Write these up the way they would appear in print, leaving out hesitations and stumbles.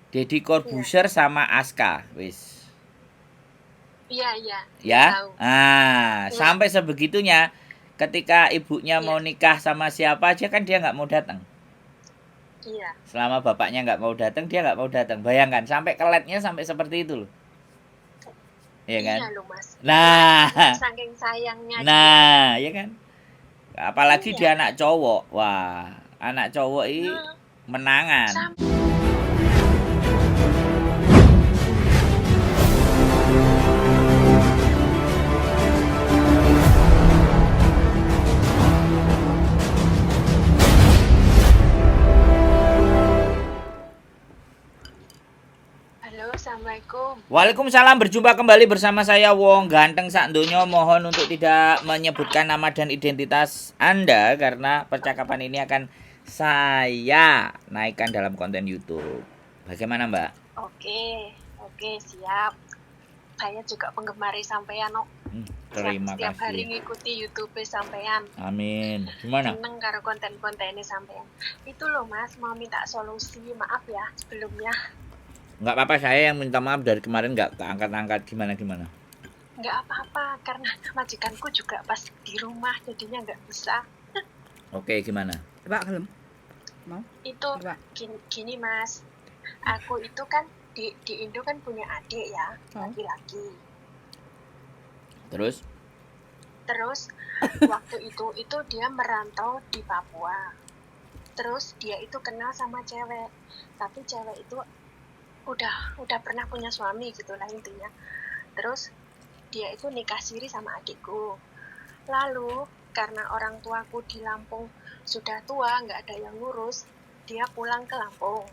Deddy Iya. Corbuzier sama Aska, wis. Iya. Ya. Tahu. Nah, Iya. sampai sebegitunya ketika ibunya Iya. mau nikah sama siapa aja kan dia nggak mau datang. Iya. Selama bapaknya nggak mau datang, dia nggak mau datang. Bayangkan sampai keletnya sampai seperti itu loh. Iya kan? Iya loh Mas. Nah, Saking sayangnya dia ya. nah, ya kan? Apalagi Iya. dia anak cowok. Wah, anak cowok ini Nah, menangan. Halo, Assalamualaikum. Waalaikumsalam, berjumpa kembali bersama saya Wong Ganteng Sak Donya. Mohon untuk tidak menyebutkan nama dan identitas Anda karena percakapan ini akan saya naikkan dalam konten YouTube. Bagaimana, Mbak? Oke, siap. Saya juga penggemar sampean no. Terima Setiap hari kasih. ngikuti YouTube sampean. Amin. Gimana? Seneng karo konten-kontennya sampean. Itu loh Mas, mau minta solusi. Maaf ya sebelumnya. Nggak apa-apa, saya yang minta maaf dari kemarin nggak keangkat-angkat gimana. Nggak apa-apa, karena majikanku juga pas di rumah jadinya nggak bisa. Oke, gimana? Coba belum? Mau? Itu Coba. gini Mas, aku itu kan di Indo kan punya adik ya, laki-laki. Terus waktu itu dia merantau di Papua. Terus dia itu kenal sama cewek, tapi cewek itu udah pernah punya suami gitu lah intinya. Terus dia itu nikah siri sama adikku. Lalu karena orang tuaku di Lampung sudah tua, nggak ada yang ngurus, dia pulang ke Lampung.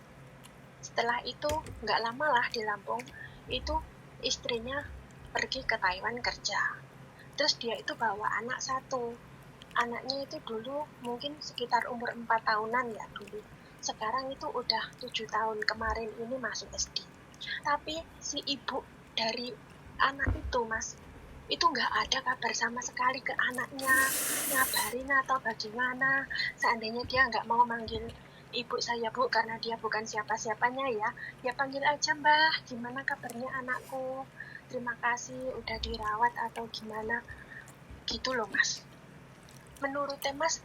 Setelah itu nggak lama lah di Lampung, itu istrinya pergi ke Taiwan kerja. Terus dia itu bawa anak satu. Anaknya itu dulu mungkin sekitar umur 4 tahunan ya dulu. Sekarang itu udah 7 tahun, kemarin ini masuk SD. Tapi si ibu dari anak itu Mas, itu nggak ada kabar sama sekali ke anaknya, ngabarin atau bagaimana. Seandainya dia nggak mau manggil ibu saya Bu karena dia bukan siapa-siapanya ya panggil aja Mbah, gimana kabarnya anakku, terima kasih udah dirawat atau gimana gitu loh Mas. Menurutnya Mas,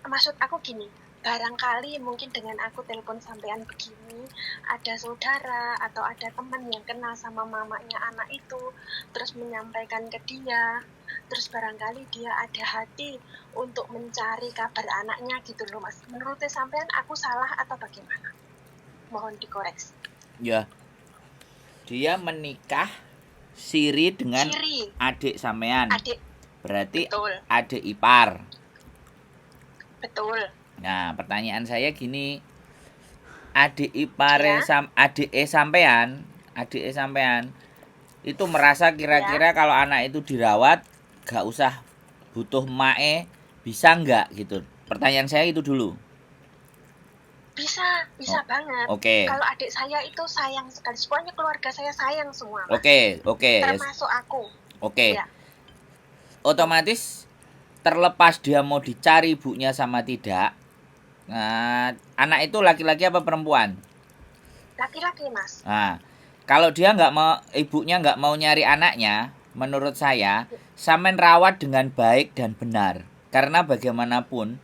maksud aku gini, barangkali mungkin dengan aku telepon sampean begini, ada saudara atau ada teman yang kenal sama mamanya anak itu, terus menyampaikan ke dia, terus barangkali dia ada hati untuk mencari kabar anaknya gitu loh Mas. Menurutnya sampean aku salah atau bagaimana? Mohon dikoreksi. Ya, dia menikah siri dengan adik sampean. Berarti betul. Adik ipar. Betul. Nah, pertanyaan saya gini, adik ipare adik sampean itu merasa kira-kira kalau anak itu dirawat gak usah butuh mae, bisa nggak gitu? Pertanyaan saya itu dulu. Bisa banget. Oke. Kalau adik saya itu sayang sekali, semuanya keluarga saya sayang semua. Oke. Termasuk aku. Oke. Ya. Otomatis terlepas dia mau dicari ibunya sama tidak, nah, anak itu laki-laki apa perempuan? Laki-laki Mas. Nah, kalau dia nggak mau, ibunya nggak mau nyari anaknya, menurut saya sampean rawat dengan baik dan benar. Karena bagaimanapun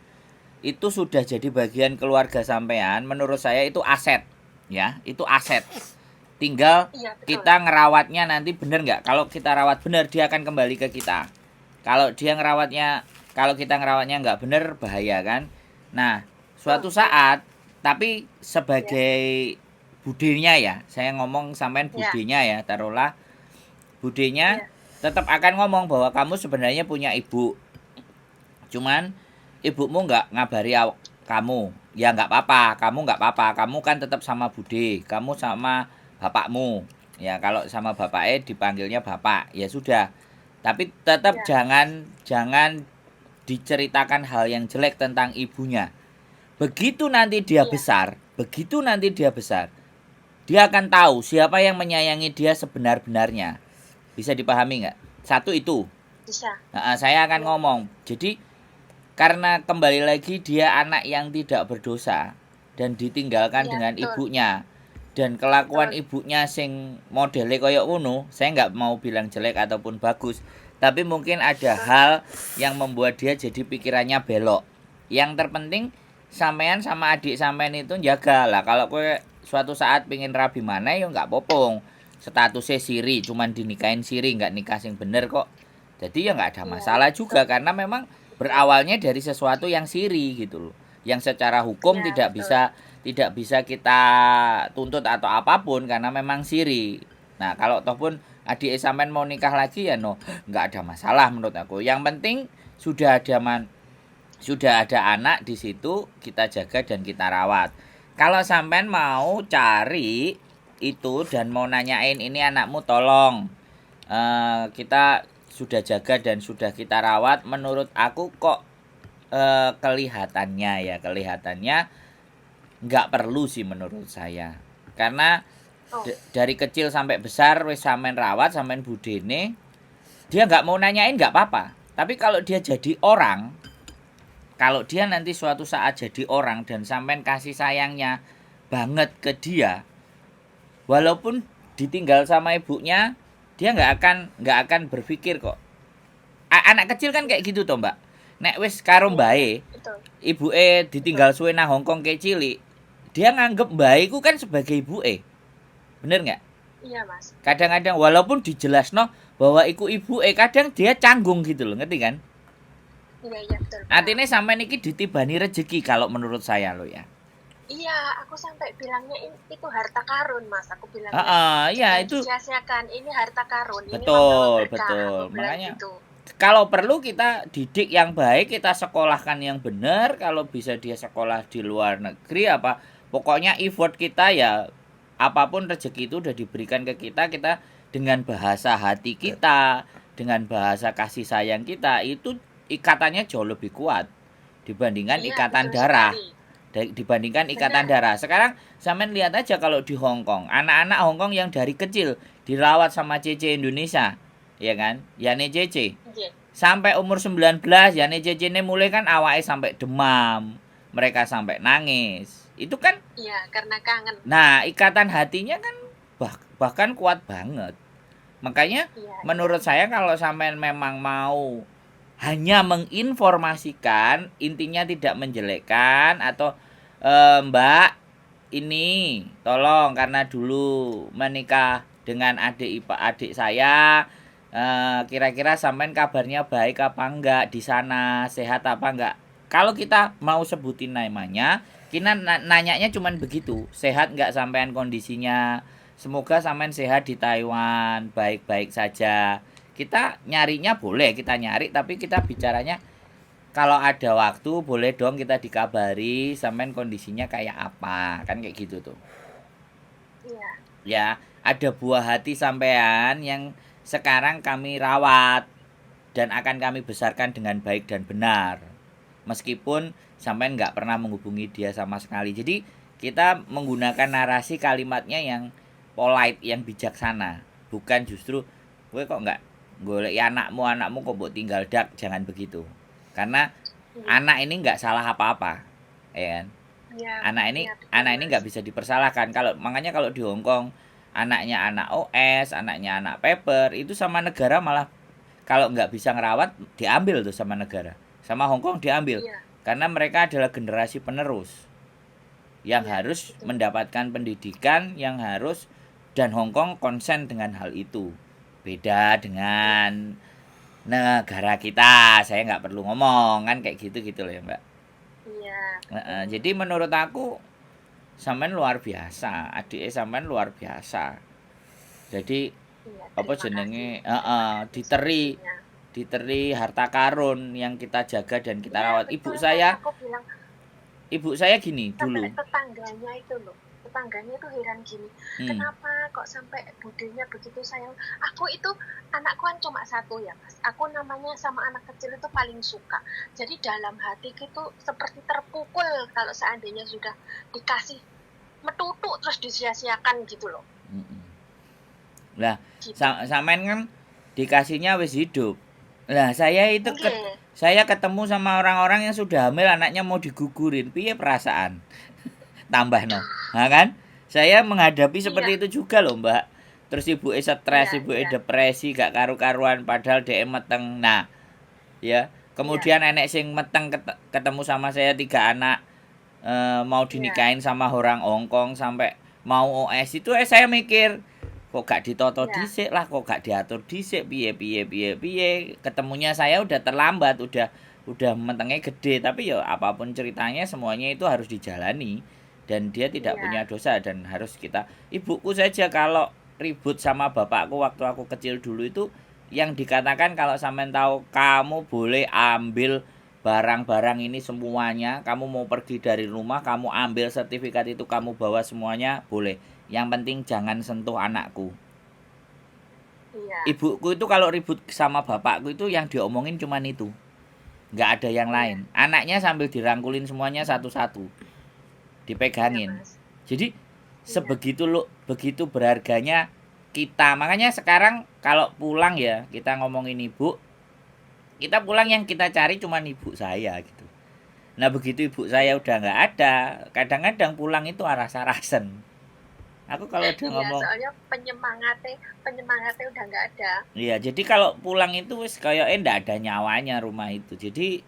itu sudah jadi bagian keluarga sampean. Menurut saya itu aset, ya, itu aset. Tinggal kita ngerawatnya nanti bener nggak? Kalau kita rawat bener, dia akan kembali ke kita. Kalau kita ngerawatnya nggak bener, bahaya kan? Nah, suatu saat, tapi sebagai budenya ya, saya ngomong sampean budenya ya, taruhlah budenya tetap akan ngomong bahwa kamu sebenarnya punya ibu, cuman ibumu nggak ngabari kamu, ya nggak apa-apa, kamu kan tetap sama bude, kamu sama bapakmu, ya kalau sama bapaknya dipanggilnya bapak, ya sudah, tapi tetap jangan diceritakan hal yang jelek tentang ibunya. Begitu nanti dia besar, dia akan tahu siapa yang menyayangi dia sebenar-benarnya. Bisa dipahami nggak? Satu itu. Bisa. Saya akan ngomong. Jadi karena kembali lagi dia anak yang tidak berdosa, dan ditinggalkan Iya, dengan betul. ibunya. Dan kelakuan Betul. ibunya sing modele koyo ngono, saya nggak mau bilang jelek ataupun bagus, tapi mungkin ada Betul. hal yang membuat dia jadi pikirannya belok. Yang terpenting sampean sama adik sampean itu jaga lah. Kalau kowe suatu saat pengen rabi mana ya nggak popong. Statusnya siri, cuman dinikahin siri, nggak nikah sing bener kok. Jadi ya nggak ada Iya, masalah juga betul. karena memang Betul. berawalnya dari sesuatu yang siri gitu loh. Yang secara hukum Iya, tidak betul. bisa kita tuntut atau apapun karena memang siri. Nah, kalau toh pun adik sampean mau nikah lagi ya no, nggak ada masalah menurut aku. Yang penting sudah ada anak di situ, kita jaga dan kita rawat. Kalau sampean mau cari itu dan mau nanyain ini anakmu tolong kita sudah jaga dan sudah kita rawat, menurut aku kok kelihatannya nggak perlu sih menurut saya. Karena Oh, dari kecil sampai besar wis sampean rawat, sampean budene, dia nggak mau nanyain nggak apa-apa. Tapi kalau dia jadi orang, kalau dia nanti suatu saat jadi orang dan sampean kasih sayangnya banget ke dia, walaupun ditinggal sama ibunya, dia nggak akan berpikir kok. Anak kecil kan kayak gitu toh, Mbak. Nek wis karo iya, mbae, betul. ibuke Betul. ditinggal suwe nang Hongkong kayak cilik, dia nganggep mbae ku kan sebagai ibuke. Bener nggak? Iya, Mas. Betul. Kadang-kadang walaupun dijelasno bahwa iku ibuke, kadang dia canggung gitu loh, ngerti kan? Iya, iya, betul. Artinya sampean iki ditibani rezeki kalau menurut saya lo ya. Iya, aku sampai bilangnya itu harta karun, Mas. Aku bilangnya Ya jangan itu disia-siakan. Ini harta karun, ini membawa betul, berkah. Aku betul. bilang Makanya gitu. kalau perlu kita didik yang baik, kita sekolahkan yang benar. Kalau bisa dia sekolah di luar negeri apa, pokoknya effort kita ya apapun rezeki itu udah diberikan ke kita, kita dengan bahasa hati kita, dengan bahasa kasih sayang kita itu ikatannya jauh lebih kuat dibandingkan Iya, ikatan betul darah. sekali. Dibandingkan ikatan Benar. darah. Sekarang sampean lihat aja kalau di Hong Kong, anak-anak Hong Kong yang dari kecil dirawat sama CC Indonesia, ya kan? Yani CC. Iya, Sampai umur 19, yani CC ini mulai kan awalnya sampai demam. Mereka sampai nangis. Itu kan iya, karena kangen. nah, ikatan hatinya kan bahkan kuat banget. Makanya Iya, iya. menurut saya kalau sampean memang mau hanya menginformasikan, intinya tidak menjelekkan atau Mbak ini tolong karena dulu menikah dengan adik saya, kira-kira sampean kabarnya baik apa enggak di sana, sehat apa enggak. Kalau kita mau sebutin namanya, kita nanyanya cuman begitu, sehat enggak sampean kondisinya, semoga sampean sehat di Taiwan, baik-baik saja. Kita nyarinya boleh kita nyari, tapi kita bicaranya kalau ada waktu boleh dong kita dikabari sampean kondisinya kayak apa, kan kayak gitu tuh. Iya, Ya, ada buah hati sampean yang sekarang kami rawat dan akan kami besarkan dengan baik dan benar. Meskipun sampean nggak pernah menghubungi dia sama sekali. Jadi kita menggunakan narasi kalimatnya yang polite, yang bijaksana. Bukan justru, gue kok nggak golek anakmu kok buat tinggal dak, jangan begitu. Karena iya, anak ini nggak salah apa-apa, ya kan? iya, Anak betul, ini Mas. nggak bisa dipersalahkan. Makanya kalau di Hong Kong anaknya anak OS, anaknya anak paper, itu sama negara malah kalau nggak bisa ngerawat diambil tuh sama negara. Sama Hong Kong diambil Iya, karena mereka adalah generasi penerus yang iya, harus betul. mendapatkan pendidikan yang harus dan Hong Kong konsen dengan hal itu. Beda Iya, dengan negara kita, saya nggak perlu ngomong kan kayak gitu loh ya Mbak. iya, betul. Jadi menurut aku sampean luar biasa, adik sampean luar biasa. Jadi Iya, apa terima kasih. jenenge Terima kasih diteri sepertinya. harta karun yang kita jaga dan kita Iya, rawat. betul, Mas. Aku bilang Ibu saya gini sampai dulu. tetangganya itu loh. Tetangganya itu heran gini. Hmm, Kenapa kok sampai budenya begitu sayang? Aku itu anakku kan cuma satu ya, Mas. Aku namanya sama anak kecil itu paling suka. Jadi dalam hatiku itu seperti terpukul kalau seandainya sudah dikasih metutuk terus disia-siakan gitu loh. mm-mm. Lah, Gitu. sampean kan dikasihnya wis hidup. Lah, Nggih. saya ketemu sama orang-orang yang sudah hamil anaknya mau digugurin. Piye perasaan? tambah no. Nah kan? Saya menghadapi seperti Iya. itu juga loh, Mbak. Terus ibu stres, Iya, ibu iya, depresi, gak karu-karuan padahal DM meteng. Nah, ya. iya, Kemudian enek sing meteng ketemu sama saya 3 anak, mau iya, dinikahin sama orang Hongkong sampai mau OS itu saya mikir kok gak ditoto iya, dhisik lah, kok gak diatur dhisik, piye. Ketemunya saya udah terlambat, udah mentengnya gede, tapi ya apapun ceritanya semuanya itu harus dijalani dan dia tidak iya, punya dosa dan harus kita. Ibuku saja kalau ribut sama bapakku waktu aku kecil dulu itu yang dikatakan kalau sampean tahu kamu boleh ambil barang-barang ini semuanya, kamu mau pergi dari rumah, kamu ambil sertifikat itu, kamu bawa semuanya, boleh. Yang penting jangan sentuh anakku. iya, Ibuku itu kalau ribut sama bapakku itu yang diomongin cuman itu. Nggak ada yang iya, lain. Anaknya sambil dirangkulin semuanya satu-satu, iya, dipegangin. Mas. Jadi Iya, sebegitu lo begitu berharganya kita. Makanya sekarang kalau pulang ya, kita ngomongin ibu, kita pulang yang kita cari cuman ibu saya gitu. Nah begitu ibu saya iya, udah nggak ada, kadang-kadang pulang itu aras-arasen. Aku kalau udah iya. ngomong, Soalnya penyemangatnya udah nggak ada. iya jadi kalau pulang itu wis kayak ndak ada nyawanya rumah itu. Jadi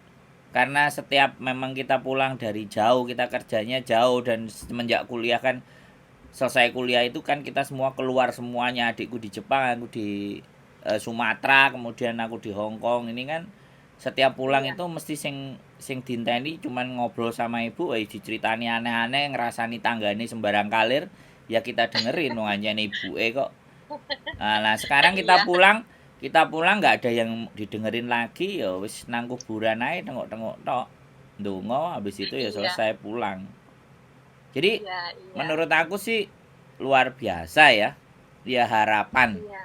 karena setiap memang kita pulang dari jauh, kita kerjanya jauh dan semenjak kuliah kan selesai kuliah itu kan kita semua keluar semuanya, adikku di Jepang, aku di Sumatera, kemudian aku di Hong Kong. Ini kan setiap pulang Iya, itu mesti sing dinteni cuman ngobrol sama ibu, diceritani aneh-aneh, ngerasani tanggane sembarang kalir, ya kita dengerin wong anjane ibuke kok. Nah, sekarang iya, kita pulang nggak ada yang didengerin lagi, ya wis nang kuburan ae tengok-tengok tok. Ndonga habis itu ya iya, selesai pulang. Jadi iya, iya, menurut aku sih luar biasa ya. Ya harapan, iya,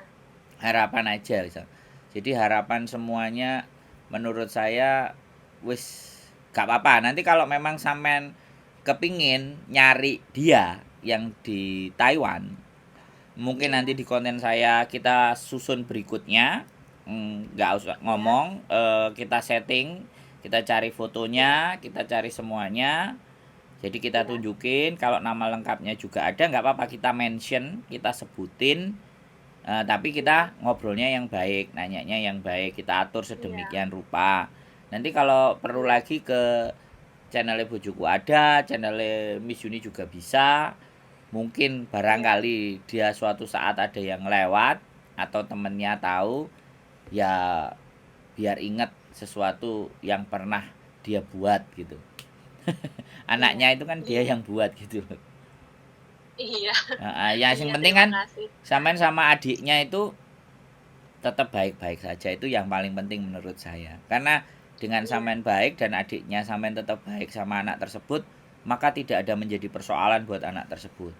harapan aja misal. Jadi harapan semuanya menurut saya wis gak apa-apa. Nanti kalau memang sampean kepingin nyari dia yang di Taiwan, mungkin iya, nanti di konten saya kita susun berikutnya. Nggak usah iya, ngomong, kita setting, kita cari iya, fotonya, kita cari semuanya. Jadi kita iya, tunjukin kalau nama lengkapnya juga ada, nggak apa-apa kita mention, kita sebutin. Tapi iya, kita ngobrolnya yang baik, nanyanya yang baik, kita atur iya, sedemikian rupa. Nanti kalau perlu iya, lagi ke channelnya Bojoku ada, channelnya Miss Yuni juga bisa. Mungkin iya, barangkali dia suatu saat ada yang lewat atau temennya tahu, ya biar ingat sesuatu yang pernah dia buat gitu. iya, Anaknya itu kan dia iya, yang buat gitu. iya, Ya iya. yang penting Terima kan kasih. sampean sama adiknya itu tetap baik-baik saja, itu yang paling penting menurut saya. Karena dengan Iya, sampean baik dan adiknya sampean tetap baik sama anak tersebut, maka tidak ada menjadi persoalan buat anak tersebut.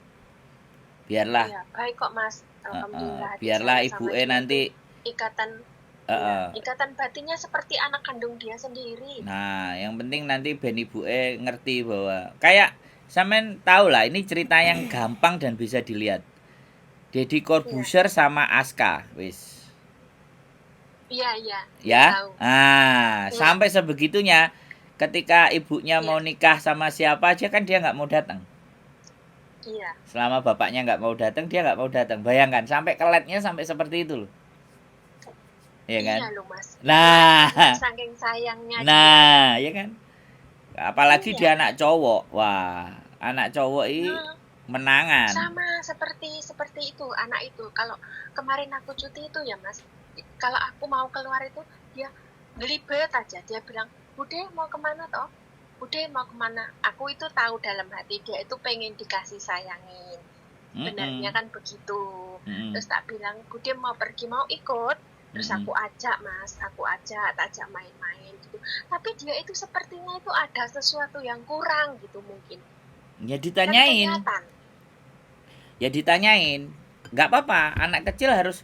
Biarlah, iya. Baik kok, Mas. Alhamdulillah adik biarlah saya ibu sama dia itu nanti, ikatan, iya, uh, ikatan batinnya seperti anak kandung dia sendiri. nah yang penting nanti ben ibu ngerti bahwa kayak sampean tahu lah, ini cerita yang gampang dan bisa dilihat. Deddy Iya, Corbuzier sama Aska, wis. iya, iya, iya Ya. tahu. Iya, Sampai sebegitunya ketika ibunya iya, mau nikah sama siapa aja kan dia nggak mau datang. iya, Selama bapaknya nggak mau datang, dia nggak mau datang. Bayangkan sampai keletnya sampai seperti itu loh. Ya kan? iya loh, Mas. Iya, Nah, karena saking sayangnya dia. nah, ya kan? Apalagi Iya, dia anak cowok. Wah, anak cowok ini nah, menangan. sama seperti itu anak itu. Kalau kemarin aku cuti itu ya, Mas, kalau aku mau keluar itu dia gelibet aja. Dia bilang, Bude mau kemana toh? Bude mau kemana? Aku itu tahu dalam hati dia itu pengen dikasih sayangin. Benarnya Mm-mm. kan begitu. Mm-mm. Terus tak bilang, Bude mau pergi mau ikut. Terus Mm-mm. aku ajak, Mas, aku ajak, tak ajak main-main gitu. Tapi dia itu sepertinya itu ada sesuatu yang kurang gitu mungkin. Ya Kan ditanyain. kelihatan. Ya ditanyain. Nggak apa-apa, anak kecil harus,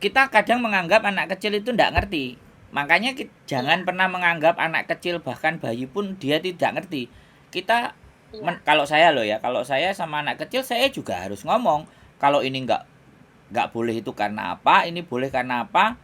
kita kadang menganggap anak kecil itu tidak ngerti. Makanya Iya, jangan pernah menganggap anak kecil bahkan bayi pun dia tidak ngerti. Kita iya, kalau saya loh ya, kalau saya sama anak kecil saya juga harus ngomong. Kalau ini nggak boleh itu karena apa, ini boleh karena apa.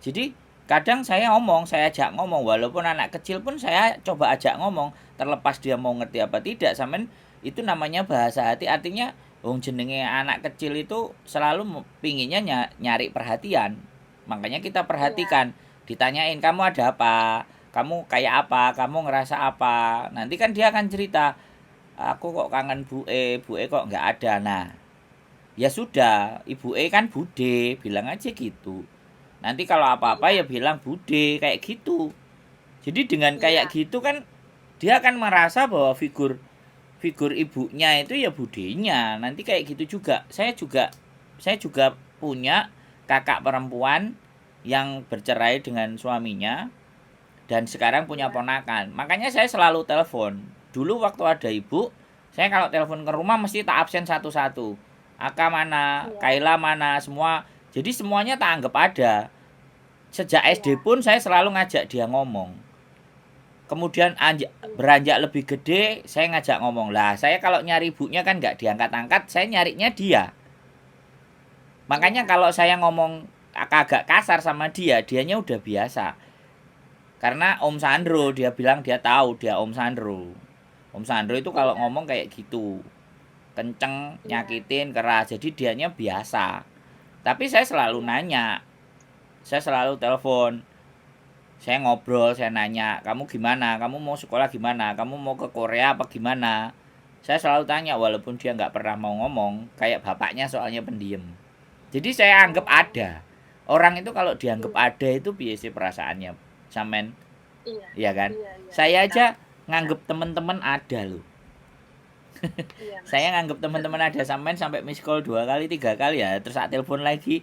Jadi kadang saya ajak ngomong, walaupun anak kecil pun saya coba ajak ngomong. Terlepas dia mau ngerti apa tidak, sampean Itu namanya bahasa hati, artinya wong jenenge anak kecil itu selalu pinginnya nyari perhatian. Makanya kita Iya, perhatikan, ditanyain kamu ada apa, kamu kayak apa, kamu ngerasa apa. Nanti kan dia akan cerita, aku kok kangen Bu E kok nggak ada. Nah, ya sudah, Ibu E kan Bude, bilang aja gitu. Nanti kalau apa-apa ya iya, bilang Bude, kayak gitu. Jadi dengan kayak iya, gitu kan dia akan merasa bahwa figur figur ibunya itu ya budenya. Nanti kayak gitu juga. Saya juga punya kakak perempuan yang bercerai dengan suaminya dan sekarang punya iya, ponakan. Makanya saya selalu telepon. Dulu waktu ada ibu, saya kalau telepon ke rumah mesti tak absen satu-satu. Aka mana, iya, Kaila mana, semua. Jadi semuanya tak anggap ada. Sejak SD iya, pun saya selalu ngajak dia ngomong. Kemudian iya, beranjak lebih gede, saya ngajak ngomong. Lah, saya kalau nyari ibunya kan nggak diangkat-angkat, saya nyarinya dia. Makanya iya, kalau saya ngomong agak kasar sama dia, dianya udah biasa. Karena Om Sandro, iya, dia bilang dia tahu dia Om Sandro. Om Sandro itu kalau iya, ngomong kayak gitu. Kenceng, iya, nyakitin, keras. Jadi dianya biasa. Tapi saya selalu iya, nanya. Saya selalu telepon. Saya ngobrol, saya nanya, kamu gimana? Kamu mau sekolah gimana? Kamu mau ke Korea apa gimana? Saya selalu tanya walaupun dia nggak pernah mau ngomong. Kayak bapaknya soalnya pendiam. Jadi saya anggap oh, ada. Orang itu kalau dianggap iya, ada itu biasa perasaannya. Samen, iya, iya kan? iya, iya, Saya tahu, aja tahu, nganggep teman-teman ada loh. iya mas, Saya nganggep teman-teman ada sampean sampai miss call 2 kali 3 kali ya. Terus saat telepon lagi.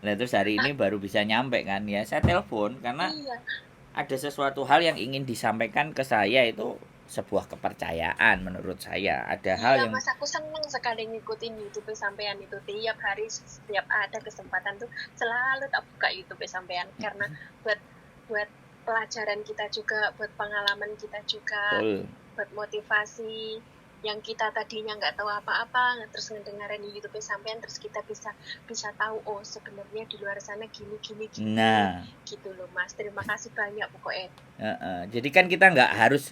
Nah terus hari ini baru bisa nyampe kan ya. Saya telepon karena iya, ada sesuatu hal yang ingin disampaikan ke saya, itu sebuah kepercayaan menurut saya. Ada hal iya yang mas, aku seneng sekali ngikutin YouTube sampean itu tiap hari, setiap ada kesempatan tuh selalu tak buka YouTube sampean karena buat buat pelajaran kita juga, buat pengalaman kita juga, betul. buat motivasi yang kita tadinya nggak tahu apa-apa, terus ngedengerin di YouTube sampean, terus kita bisa bisa tahu oh sebenarnya di luar sana gini gini gini Nah, gitu loh mas. Terima kasih banyak pokoknya. jadi kan kita nggak harus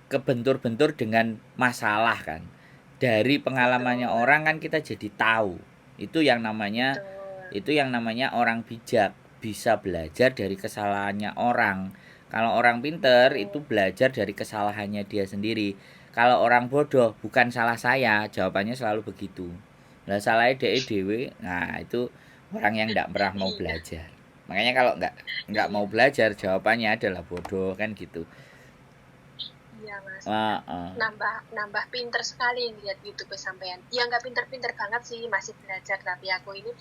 kebentur-bentur dengan masalah kan. Dari pengalamannya Betul, orang kan kita jadi tahu. Itu yang namanya betul, itu yang namanya orang bijak, bisa belajar dari kesalahannya orang. Kalau orang pinter itu betul. belajar dari kesalahannya dia sendiri. Kalau orang bodoh, bukan salah saya, jawabannya selalu begitu. Lah salahnya dhek dhewe. Nah, itu orang yang tidak pernah mau Iya, belajar. Makanya kalau nggak mau iya, belajar, jawabannya adalah bodoh kan gitu. iya mas. Heeh. Nambah nambah pinter sekali lihat YouTube sampean. Ya nggak pinter-pinter banget sih, masih belajar tapi aku ini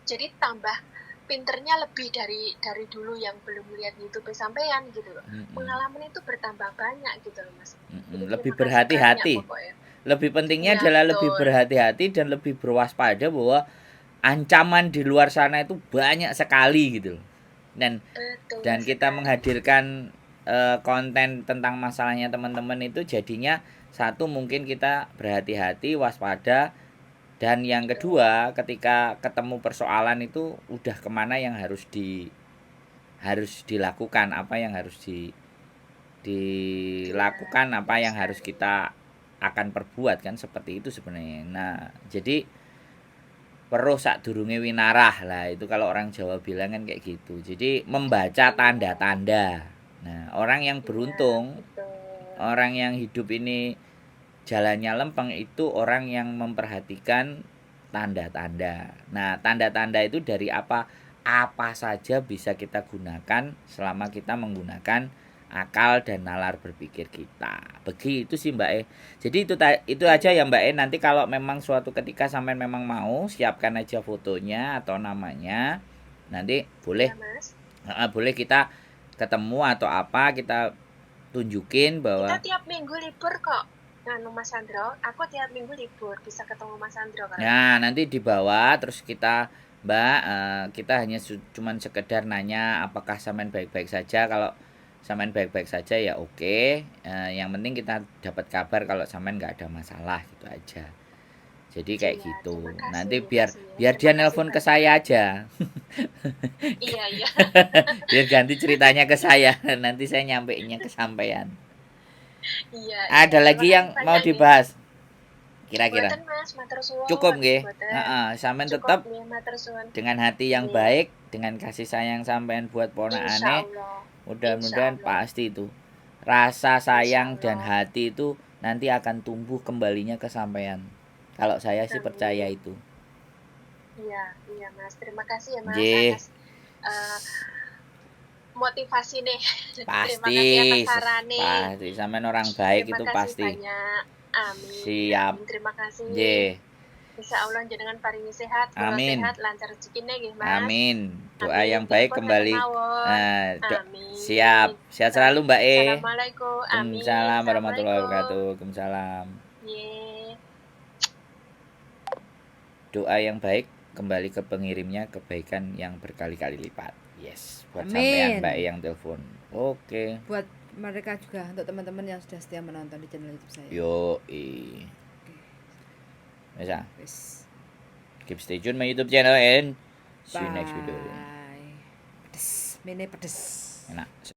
jadi tambah pinternya lebih dari dulu yang belum lihat YouTube sampean gitu loh. Mm-mm. Pengalaman itu bertambah banyak gitu loh mas. Jadi Lebih terima kasih banyak berhati-hati. pokoknya. Lebih pentingnya Iya adalah lebih betul, berhati-hati dan lebih berwaspada bahwa ancaman di luar sana itu banyak sekali gitu. Dan betul dan kita sekali. menghadirkan konten tentang masalahnya teman-teman itu jadinya satu mungkin kita berhati-hati, waspada, dan yang Betul. kedua ketika ketemu persoalan itu udah kemana yang harus dilakukan, apa yang harus Iya, dilakukan, apa betul yang harus sekali. kita akan perbuat kan seperti itu sebenarnya. Nah, jadi weruh sadurunge winarah lah itu kalau orang Jawa bilang kan kayak gitu. Jadi membaca Iya, tanda-tanda. Nah, orang yang iya, beruntung, betul. orang yang hidup ini jalannya lempeng itu orang yang memperhatikan tanda-tanda. Nah, tanda-tanda itu dari apa? Apa saja bisa kita gunakan selama kita menggunakan akal dan nalar berpikir kita. Begitu sih Mbak E. Jadi itu aja ya Iya, Mbak E. Nanti kalau memang suatu ketika sampai memang mau, siapkan aja fotonya atau namanya. Nanti iya boleh Mas. boleh kita ketemu atau apa kita tunjukin Kita bahwa tiap minggu libur kok. Nganu Mas Sandro, aku tiap minggu libur, bisa ketemu Mas Sandro kalau. nah nanti dibawa terus kita Mbak, kita hanya cuman sekedar nanya apakah samen baik-baik saja. Kalau samen baik-baik saja ya oke. Yang penting kita dapat kabar kalau samen nggak ada masalah gitu aja. Jadi kayak Iya, gitu. terima kasih, Nanti biar Mas. Iya, biar dia terima kasih nelpon ke banyak. saya aja. Iya, iya. Biar ganti ceritanya ke saya. Nanti saya nyampeinnya ke sampean. Iya. Ada lagi yang mau dibahas kira-kira? Mboten Mas, matur suwun. Cukup nggih. Mboten. Heeh, sampean Cukup tetap nggih, matur suwun. dengan hati yang Nggih. baik, dengan kasih sayang sampean buat ponakane, Insyaallah. mudah-mudahan Insyaallah. pasti itu rasa sayang dan Insyaallah. hati itu nanti akan tumbuh kembalinya ke sampean. Kalau saya sih percaya Amin. itu. Iya, iya Mas. Terima kasih ya Mas Nggih, atas motivasi nih. Terima pasti, kasih atas sarannya. pasti sampean orang baik Terima itu kasih pasti. banyak. Amin. Siap. Amin. Terima kasih. Nggih. Insya Allah jenengan paringi sehat, kula Amin. sehat, lancar rezekine nggih Mas. Amin. Doa Amin. yang baik Dipun kembali. ngaten mawon. Amin. Siap. Sehat selalu Mbak E. Assalamualaikum. Amin. Waalaikumsalam warahmatullahi Assalamualaikum. wabarakatuh. Waalaikumsalam. Ye. Doa yang baik kembali ke pengirimnya, kebaikan yang berkali-kali lipat. Yes, buat Amin. sampean Mbak E yang telepon. Oke. Buat mereka juga, untuk teman-teman yang sudah setia menonton di channel YouTube saya. Yo, bisa. Wis. Keep stay tune my YouTube channel and see you next video. Bye. Pedes, mene pedes. Enak.